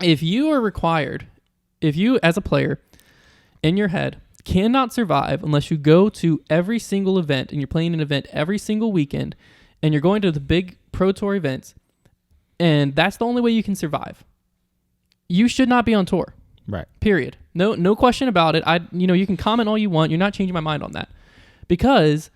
if you are required, if you as a player in your head cannot survive unless you go to every single event and you're playing an event every single weekend and you're going to the big Pro Tour events and that's the only way you can survive, you should not be on tour. Right. Period. No question about it. You can comment all you want. You're not changing my mind on that. Because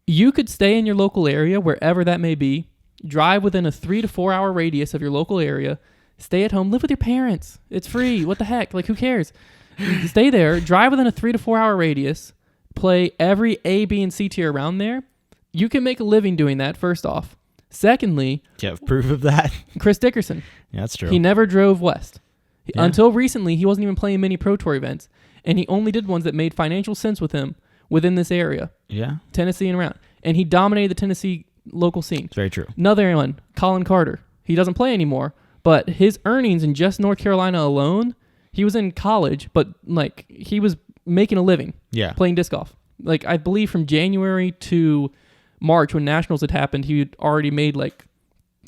you could stay in your local area, wherever that may be, drive within a 3 to 4 hour radius of your local area, stay at home, live with your parents. It's free. What the heck? Like, who cares? Stay there, drive within a 3 to 4 hour radius, play every A, B, and C tier around there. You can make a living doing that, first off. Secondly, Do you have proof of that? Chris Dickerson. Yeah, that's true. He never drove west. Yeah. Until recently, he wasn't even playing many Pro Tour events, and he only did ones that made financial sense with him within this area, Yeah, Tennessee and around. And he dominated the Tennessee local scene. it's very true. Another one, Colin Carter. He doesn't play anymore, but his earnings in just North Carolina alone, he was in college, but like he was making a living Yeah. playing disc golf. Like I believe from January to March when Nationals had happened, he had already made like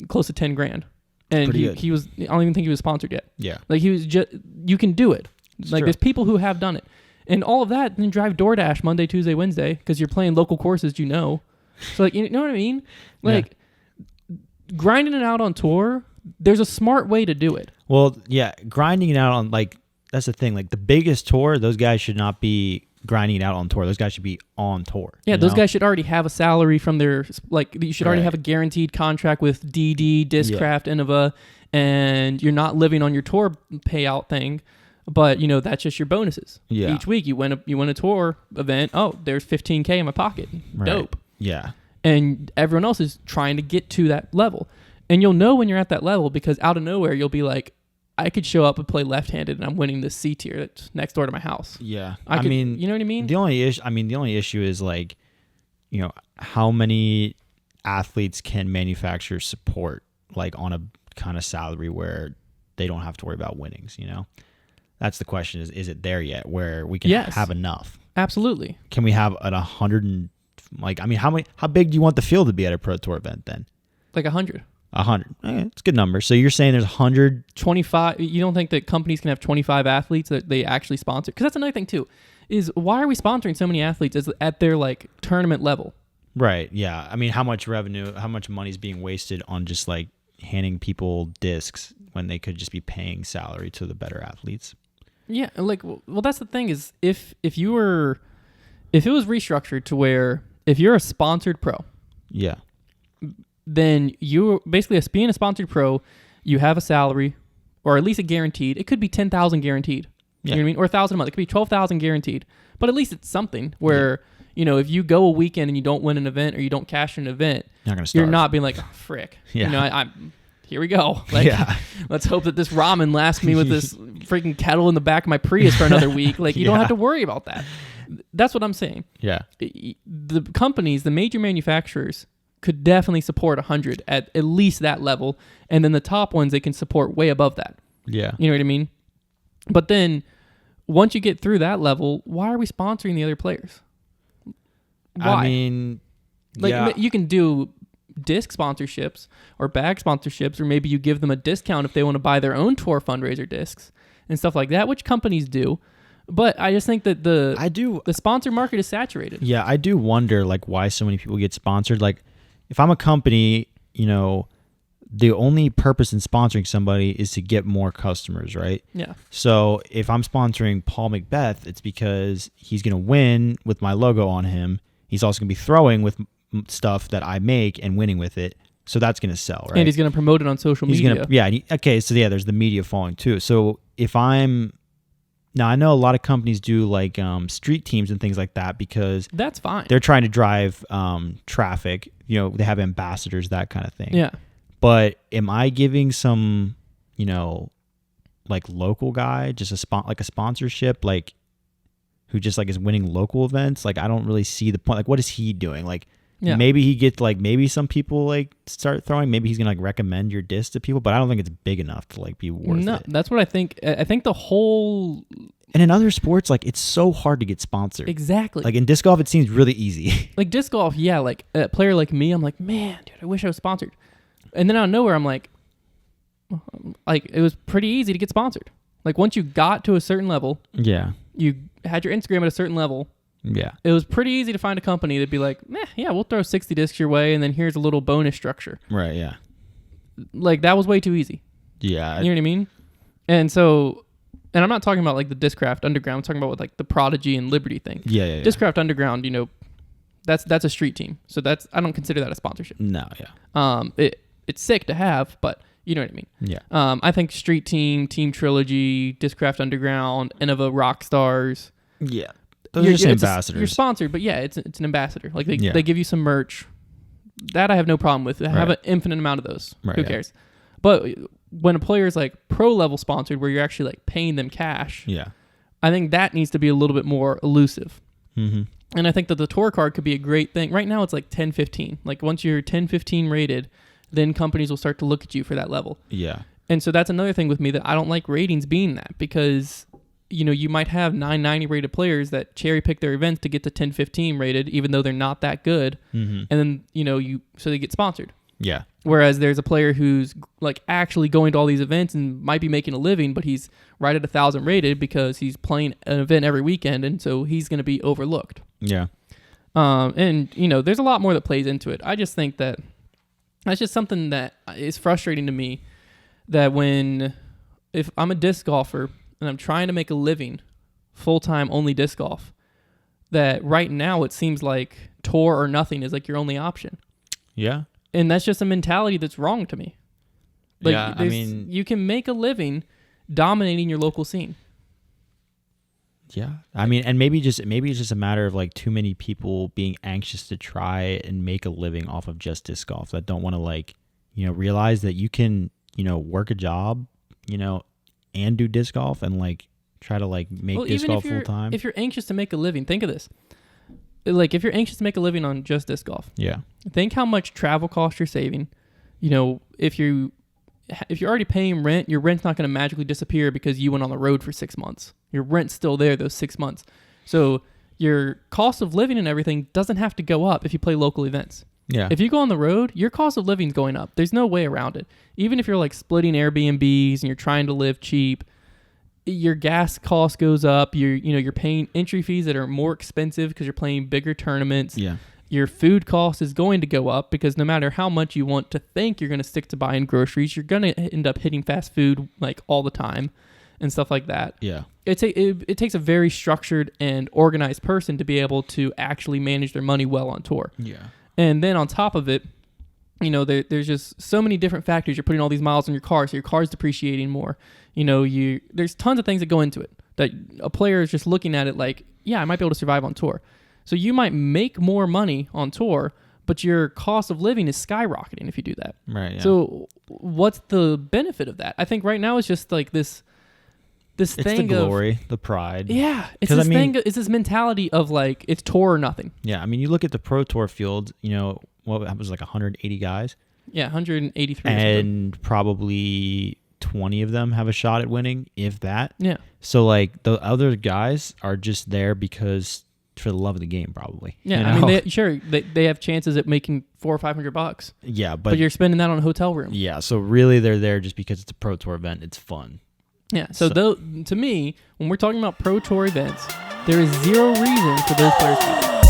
close to 10 grand. And Pretty good. he was, I don't even think he was sponsored yet. Yeah. Like he was just, you can do it. It's like true. there's people who have done it. And all of that, then drive DoorDash Monday, Tuesday, Wednesday, because you're playing local courses, So like, you know what I mean? Like grinding it out on tour, there's a smart way to do it. Well, yeah, grinding it out on like that's the thing. Like the biggest tour, those guys should not be grinding it out on tour. Those guys should be on tour. Yeah, you those know? guys should already have a salary from their, like, you should already Right. have a guaranteed contract with DD, Discraft, Innova, and you're not living on your tour payout thing, but, that's just your bonuses. Yeah. Each week you win a tour event, oh, there's $15K in my pocket. Right. Dope. Yeah. And everyone else is trying to get to that level. And you'll know when you're at that level because out of nowhere you'll be like, I could show up and play left-handed and I'm winning this C tier that's next door to my house. Yeah. I mean, you know what I mean? The only issue is like, how many athletes can manufacturers support like on a kind of salary where they don't have to worry about winnings, That's the question is it there yet where we can Yes. have enough? Absolutely. Can we have at 100 and how big do you want the field to be at a Pro Tour event then? Like 100. 100. Okay, it's a good number. So you're saying there's 100. 25. You don't think that companies can have 25 athletes that they actually sponsor? Because that's another thing too, is why are we sponsoring so many athletes at their like tournament level? Right. Yeah. I mean, how much revenue, how much money is being wasted on just like handing people discs when they could just be paying salary to the better athletes? Yeah, like well, that's the thing is if it was restructured to where if you're a sponsored pro, Yeah. then you basically as being a sponsored pro, you have a salary or at least a guaranteed. It could be 10,000 guaranteed. Yeah. You know what I mean? Or 1,000 a month. It could be 12,000 guaranteed. But at least it's something where, if you go a weekend and you don't win an event or you don't cash an event, You're not going to start. you're not being like, oh, frick. Yeah. I'm here we go. Like, Yeah. let's hope that this ramen lasts me with this freaking kettle in the back of my Prius for another week. Like, you don't have to worry about that. That's what I'm saying. Yeah. The companies, the major manufacturers, could definitely support 100 at least that level. And then the top ones, they can support way above that. Yeah. You know what I mean? But then once you get through that level, why are we sponsoring the other players? Why? I mean, yeah. You can do disc sponsorships or bag sponsorships, or maybe you give them a discount if they want to buy their own tour fundraiser discs and stuff like that, which companies do. But I just think that the sponsor market is saturated. Yeah, I do wonder like why so many people get sponsored. Like if I'm a company, the only purpose in sponsoring somebody is to get more customers, right? Yeah. So if I'm sponsoring Paul Macbeth, it's because he's going to win with my logo on him. He's also going to be throwing with stuff that I make and winning with it. So that's going to sell, right? And he's going to promote it on social media. There's the media following too. So now I know a lot of companies do like street teams and things like that because that's fine. They're trying to drive traffic. They have ambassadors, that kind of thing. Yeah. But am I giving some, like local guy just a sponsorship, like who just like is winning local events? Like I don't really see the point. Like what is he doing? Like maybe he gets like maybe some people like start throwing. Maybe he's gonna like recommend your disc to people, but I don't think it's big enough to like be worth it. No, that's what I think. I think the whole. And in other sports, like it's so hard to get sponsored. Exactly. Like in disc golf, it seems really easy. Like disc golf, yeah. Like a player like me, I'm like, man, dude, I wish I was sponsored. And then out of nowhere, I'm like, like it was pretty easy to get sponsored. Like once you got to a certain level, Yeah. you had your Instagram at a certain level, Yeah. it was pretty easy to find a company that'd be like, yeah, we'll throw 60 discs your way, and then here's a little bonus structure. Right. Yeah. Like that was way too easy. Yeah. You know what I mean? And so, and I'm not talking about like the Discraft Underground. I'm talking about with like the Prodigy and Liberty thing. Yeah. Discraft Underground, you know, that's a street team. So I don't consider that a sponsorship. No. Yeah. It's sick to have, but you know what I mean. Yeah. I think Street Team, Team Trilogy, Discraft Underground, Innova Rockstars. Yeah. Those are just ambassadors. You're sponsored, but yeah, it's an ambassador. Like they Yeah. give you some merch. That I have no problem with. I have Right. an infinite amount of those. Right, Who yeah. cares? But when a player is like pro level sponsored, where you're actually like paying them cash, Yeah. I think that needs to be a little bit more elusive. Mm-hmm. And I think that the tour card could be a great thing. Right now, it's like 10-15. Like once you're 10-15 rated, then companies will start to look at you for that level. Yeah. And so that's another thing with me that I don't like ratings being that, because you know you might have 990 rated players that cherry pick their events to get to 10-15 rated, even though they're not that good, Mm-hmm. and then so they get sponsored. Yeah. Whereas there's a player who's like actually going to all these events and might be making a living, but he's right at 1,000 rated because he's playing an event every weekend, and so he's going to be overlooked. Yeah. And you know, there's a lot more that plays into it. I just think that that's just something that is frustrating to me. That if I'm a disc golfer and I'm trying to make a living, full time only disc golf, that right now it seems like tour or nothing is like your only option. Yeah. And that's just a mentality that's wrong to me. Like, Yeah, I mean, you can make a living dominating your local scene. yeah. I mean, and maybe it's just a matter of like too many people being anxious to try and make a living off of just disc golf that don't want to like, realize that you can, work a job, and do disc golf and like try to like make disc golf full time. If you're anxious to make a living, think of this. Like if you're anxious to make a living on just disc golf, Yeah. think how much travel costs you're saving. If you're already paying rent, your rent's not going to magically disappear because you went on the road for 6 months. Your rent's still there those 6 months. So your cost of living and everything doesn't have to go up if you play local events. Yeah. If you go on the road, your cost of living's going up. There's no way around it. Even if you're like splitting Airbnbs and you're trying to live cheap, your gas cost goes up. You're paying entry fees that are more expensive because you're playing bigger tournaments. Yeah. Your food cost is going to go up because no matter how much you want to think you're going to stick to buying groceries, you're going to end up hitting fast food like all the time and stuff like that. Yeah. It takes a very structured and organized person to be able to actually manage their money well on tour. Yeah. And then on top of it, there's just so many different factors. You're putting all these miles on your car, so your car's depreciating more. There's tons of things that go into it that a player is just looking at it like, yeah, I might be able to survive on tour. So you might make more money on tour, but your cost of living is skyrocketing if you do that. Right. Yeah. So what's the benefit of that? I think right now it's just like this it's thing the glory, the pride. Yeah, it's this thing. It's this mentality of like it's tour or nothing. Yeah, I mean, you look at the Pro Tour field. What was like 180 guys. Yeah, 183. And probably 20 of them have a shot at winning, if that. Yeah. So like the other guys are just there because for the love of the game, probably. Yeah, I mean, they have chances at making $400 or $500. Yeah, but you're spending that on a hotel room. Yeah, so really they're there just because it's a Pro Tour event. It's fun. Yeah, so to me, when we're talking about Pro Tour events, there is zero reason for those players to be there.